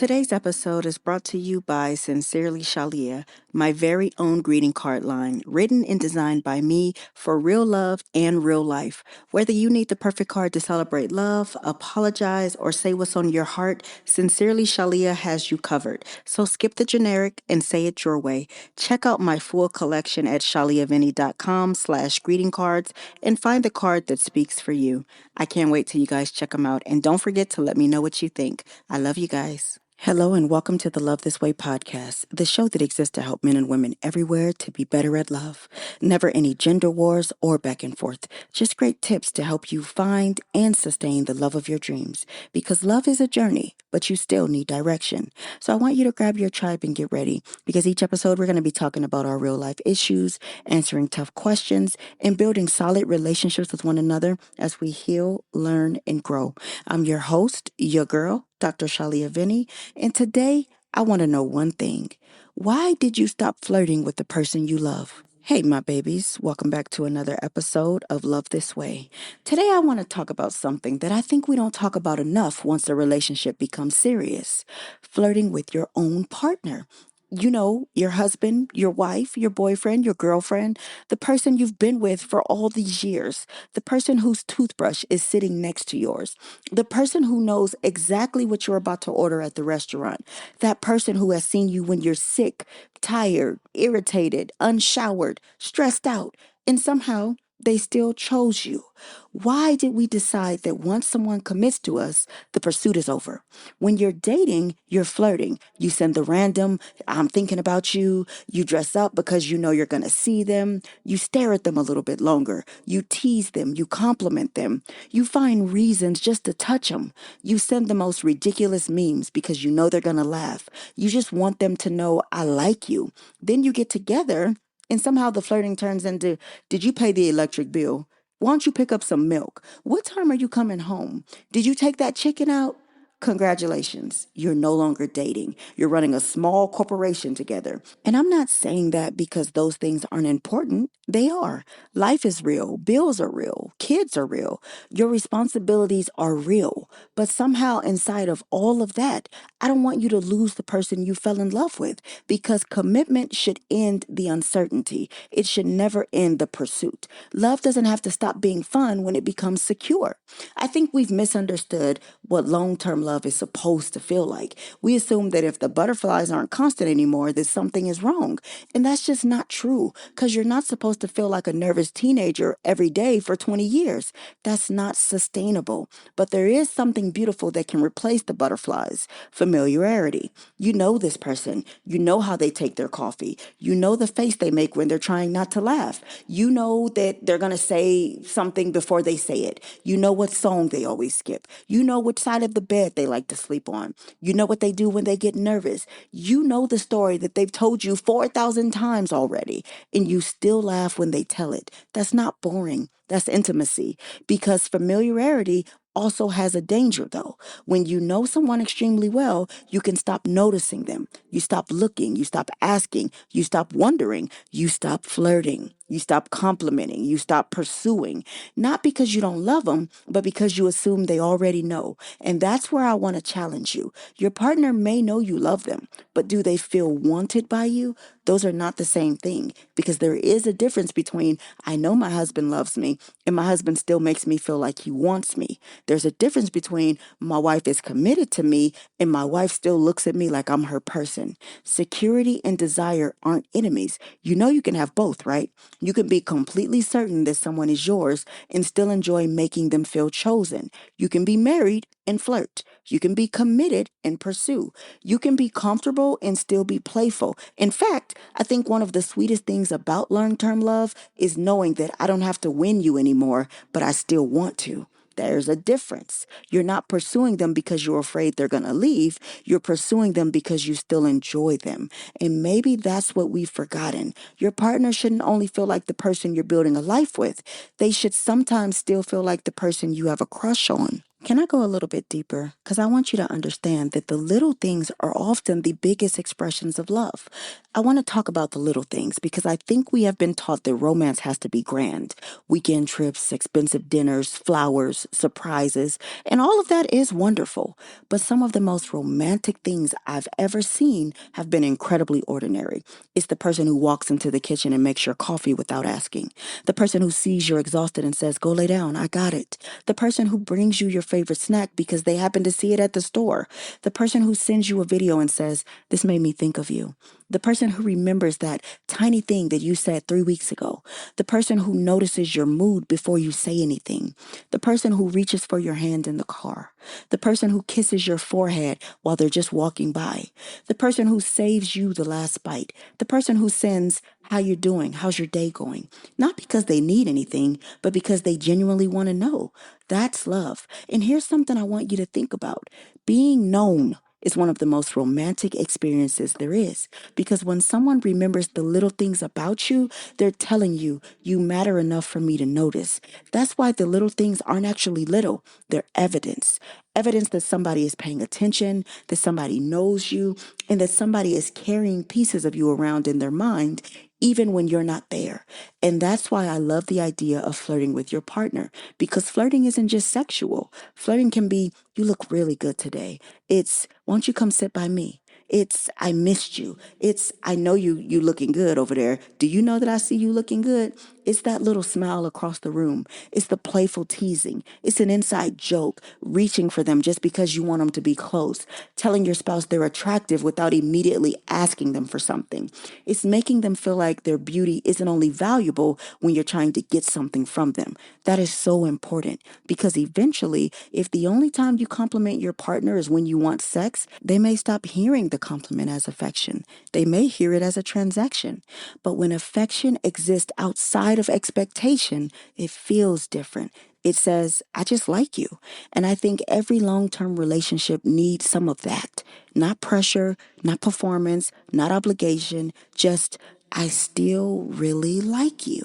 Today's episode is brought to you by Sincerely Shalia, my very own greeting card line, written and designed by me for real love and real life. Whether you need the perfect card to celebrate love, apologize, or say what's on your heart, Sincerely Shalia has you covered. So skip the generic and say it your way. Check out my full collection at shaliavinny.com/greeting cards and find the card that speaks for you. I can't wait till you guys check them out. And don't forget to let me know what you think. I love you guys. Hello and welcome to the Love This Way podcast, the show that exists to help men and women everywhere to be better at love. Never any gender wars or back and forth, just great tips to help you find and sustain the love of your dreams. Because love is a journey, but you still need direction. So I want you to grab your tribe and get ready, because each episode we're going to be talking about our real life issues, answering tough questions, and building solid relationships with one another as we heal, learn, and grow. I'm your host, your girl, Dr. Shalia Vinny, and today I want to know one thing. Why did you stop flirting with the person you love? Hey, my babies, welcome back to another episode of Love This Way. Today I want to talk about something that I think we don't talk about enough once a relationship becomes serious: flirting with your own partner. You know, your husband, your wife, your boyfriend, your girlfriend, the person you've been with for all these years, the person whose toothbrush is sitting next to yours, the person who knows exactly what you're about to order at the restaurant, that person who has seen you when you're sick, tired, irritated, unshowered, stressed out, and somehow they still chose you. Why did we decide that once someone commits to us, the pursuit is over? When you're dating, you're flirting. You send the random, I'm thinking about you. You dress up because you know you're going to see them. You stare at them a little bit longer. You tease them. You compliment them. You find reasons just to touch them. You send the most ridiculous memes because you know they're going to laugh. You just want them to know, I like you. Then you get together and somehow the flirting turns into, did you pay the electric bill? Why don't you pick up some milk? What time are you coming home? Did you take that chicken out? Congratulations, you're no longer dating. You're running a small corporation together. And I'm not saying that because those things aren't important. They are. Life is real. Bills are real. Kids are real. Your responsibilities are real. But somehow inside of all of that, I don't want you to lose the person you fell in love with, because commitment should end the uncertainty. It should never end the pursuit. Love doesn't have to stop being fun when it becomes secure. I think we've misunderstood what long-term love is supposed to feel like. We assume that if the butterflies aren't constant anymore, that something is wrong. And that's just not true, because you're not supposed to feel like a nervous teenager every day for 20 years. That's not sustainable. But there is something beautiful that can replace the butterflies: familiarity. You know this person. You know how they take their coffee. You know the face they make when they're trying not to laugh. You know that they're going to say something before they say it. You know what song they always skip. You know which side of the bed they like to sleep on. You know what they do when they get nervous. You know the story that they've told you 4,000 times already, and you still laugh when they tell it. That's not boring. That's intimacy, because familiarity also has a danger, though. When you know someone extremely well, you can stop noticing them. You stop looking. You stop asking. You stop wondering. You stop flirting. You stop complimenting. You stop pursuing. Not because you don't love them, but because you assume they already know. And that's where I want to challenge you. Your partner may know you love them, but do they feel wanted by you? Those are not the same thing, because there is a difference between, I know my husband loves me and my husband still makes me feel like he wants me. There's a difference between my wife is committed to me and my wife still looks at me like I'm her person. Security and desire aren't enemies. You know you can have both, right? You can be completely certain that someone is yours and still enjoy making them feel chosen. You can be married and flirt. You can be committed and pursue. You can be comfortable and still be playful. In fact, I think one of the sweetest things about long-term love is knowing that I don't have to win you anymore, but I still want to. There's a difference. You're not pursuing them because you're afraid they're going to leave. You're pursuing them because you still enjoy them. And maybe that's what we've forgotten. Your partner shouldn't only feel like the person you're building a life with. They should sometimes still feel like the person you have a crush on. Can I go a little bit deeper? Because I want you to understand that the little things are often the biggest expressions of love. I want to talk about the little things because I think we have been taught that romance has to be grand. Weekend trips, expensive dinners, flowers, surprises, and all of that is wonderful. But some of the most romantic things I've ever seen have been incredibly ordinary. It's the person who walks into the kitchen and makes your coffee without asking. The person who sees you're exhausted and says, "Go lay down, I got it." The person who brings you your favorite snack because they happen to see it at the store. The person who sends you a video and says, "This made me think of you." The person who remembers that tiny thing that you said 3 weeks ago. The person who notices your mood before you say anything. The person who reaches for your hand in the car. The person who kisses your forehead while they're just walking by. The person who saves you the last bite. The person who sends, "How you doing? How's your day going?" Not because they need anything, but because they genuinely want to know. That's love. And here's something I want you to think about. Being known is one of the most romantic experiences there is. Because when someone remembers the little things about you, they're telling you, "You matter enough for me to notice." That's why the little things aren't actually little, they're evidence. Evidence that somebody is paying attention, that somebody knows you, and that somebody is carrying pieces of you around in their mind, even when you're not there. And that's why I love the idea of flirting with your partner, because flirting isn't just sexual. Flirting can be, "You look really good today." It's, "Won't you come sit by me?" It's, "I missed you." It's, "I know you looking good over there. Do you know that I see you looking good?" It's that little smile across the room. It's the playful teasing. It's an inside joke, reaching for them just because you want them to be close, telling your spouse they're attractive without immediately asking them for something. It's making them feel like their beauty isn't only valuable when you're trying to get something from them. That is so important because eventually, if the only time you compliment your partner is when you want sex, they may stop hearing the compliment as affection. They may hear it as a transaction. But when affection exists outside of expectation, it feels different. It says, "I just like you." And I think every long-term relationship needs some of that. Not pressure, not performance, not obligation, just, "I still really like you."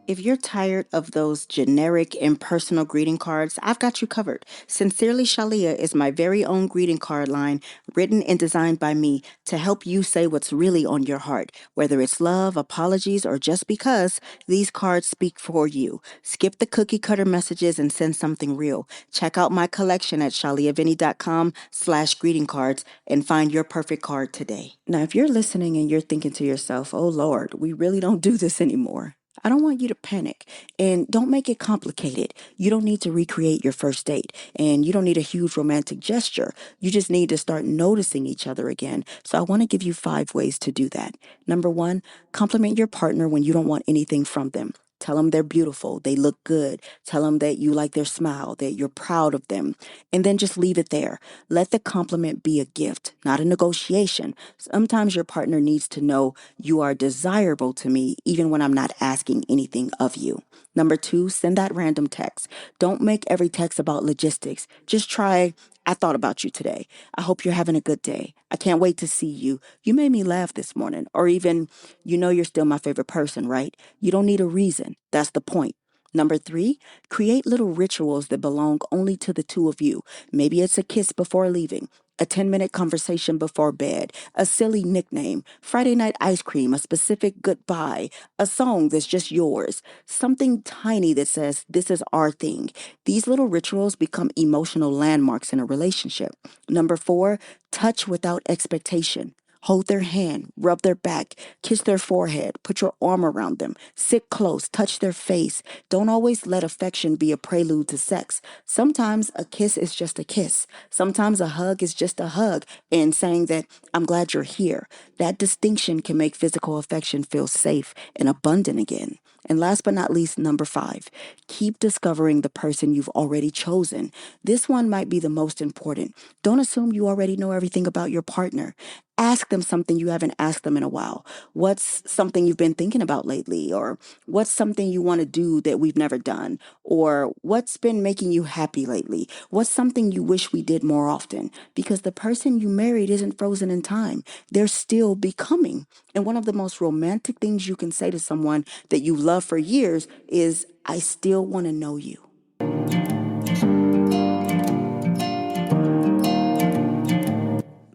If you're tired of those generic impersonal greeting cards, I've got you covered. Sincerely Shalia is my very own greeting card line, written and designed by me to help you say what's really on your heart. Whether it's love, apologies, or just because, these cards speak for you. Skip the cookie cutter messages and send something real. Check out my collection at shaliavinny.com/greeting cards and find your perfect card today. Now, if you're listening and you're thinking to yourself, "Oh Lord, we really don't do this anymore," I don't want you to panic, and don't make it complicated. You don't need to recreate your first date, and you don't need a huge romantic gesture. You just need to start noticing each other again. So I want to give you 5 ways to do that. Number one, compliment your partner when you don't want anything from them. Tell them they're beautiful, they look good. Tell them that you like their smile, that you're proud of them. And then just leave it there. Let the compliment be a gift, not a negotiation. Sometimes your partner needs to know, "You are desirable to me, even when I'm not asking anything of you." Number two, send that random text. Don't make every text about logistics. Just try, "I thought about you today. I hope you're having a good day. I can't wait to see you. You made me laugh this morning." Or even, "You know you're still my favorite person, right?" You don't need a reason. That's the point. Number three, create little rituals that belong only to the two of you. Maybe it's a kiss before leaving, a 10-minute conversation before bed, a silly nickname, Friday night ice cream, a specific goodbye, a song that's just yours, something tiny that says, "This is our thing." These little rituals become emotional landmarks in a relationship. Number four, touch without expectation. Hold their hand, rub their back, kiss their forehead, put your arm around them, sit close, touch their face. Don't always let affection be a prelude to sex. Sometimes a kiss is just a kiss. Sometimes a hug is just a hug and saying that, "I'm glad you're here." That distinction can make physical affection feel safe and abundant again. And last but not least, number five, keep discovering the person you've already chosen. This one might be the most important. Don't assume you already know everything about your partner. Ask them something you haven't asked them in a while. What's something you've been thinking about lately? Or what's something you want to do that we've never done? Or what's been making you happy lately? What's something you wish we did more often? Because the person you married isn't frozen in time. They're still becoming. And one of the most romantic things you can say to someone that you love for years is, I still want to know you.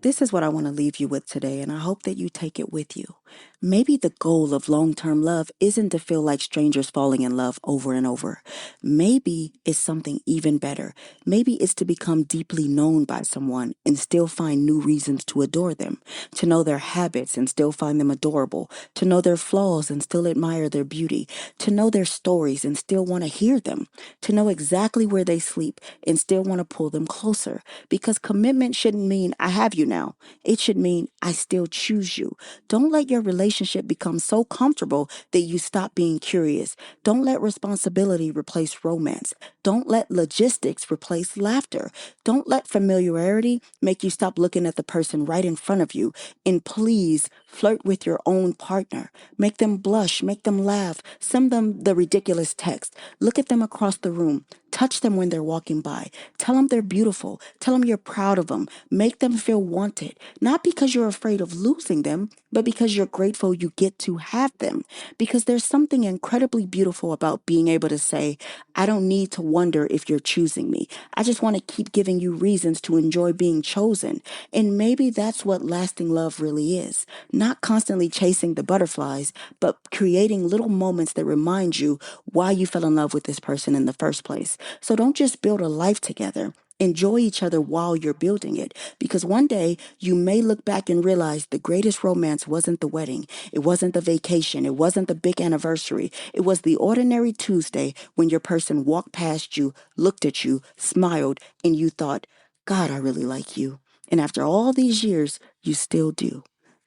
This is what I want to leave you with today, and I hope that you take it with you. Maybe the goal of long term love isn't to feel like strangers falling in love over and over. Maybe it's something even better. Maybe it's to become deeply known by someone and still find new reasons to adore them, to know their habits and still find them adorable, to know their flaws and still admire their beauty, to know their stories and still want to hear them, to know exactly where they sleep and still want to pull them closer. Because commitment shouldn't mean I have you now. It should mean I still choose you. Don't let your relationship become so comfortable that you stop being curious. Don't let responsibility replace romance. Don't let logistics replace laughter. Don't let familiarity make you stop looking at the person right in front of you. And please flirt with your own partner. Make them blush, make them laugh, send them the ridiculous text. Look at them across the room. Touch them when they're walking by. Tell them they're beautiful. Tell them you're proud of them. Make them feel wanted. Not because you're afraid of losing them, but because you're grateful you get to have them. Because there's something incredibly beautiful about being able to say, I don't need to wonder if you're choosing me. I just want to keep giving you reasons to enjoy being chosen. And maybe that's what lasting love really is. Not constantly chasing the butterflies, but creating little moments that remind you why you fell in love with this person in the first place. So don't just build a life together. Enjoy each other while you're building it, because one day you may look back and realize the greatest romance wasn't the wedding, it wasn't the vacation, it wasn't the big anniversary. It was the ordinary Tuesday when your person walked past you, looked at you, smiled, and you thought, God, I really like you. And after all these years, you still do.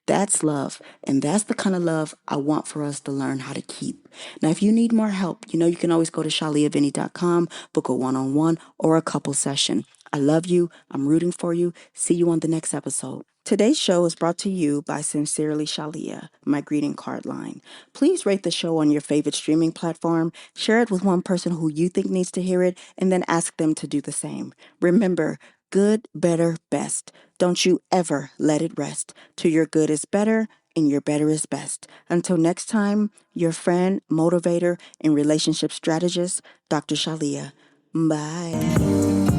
That's love. And that's the kind of love I want for us to learn how to keep. Now, if you need more help, you can always go to shaliavinny.com, book a one-on-one or a couple session. I love you. I'm rooting for you. See you on the next episode. Today's show is brought to you by Sincerely Shalia, my greeting card line. Please rate the show on your favorite streaming platform, share it with one person who you think needs to hear it, and then ask them to do the same. Remember, good, better, best. Don't you ever let it rest. To your good is better and your better is best. Until next time, your friend, motivator, and relationship strategist, Dr. Shalia. Bye.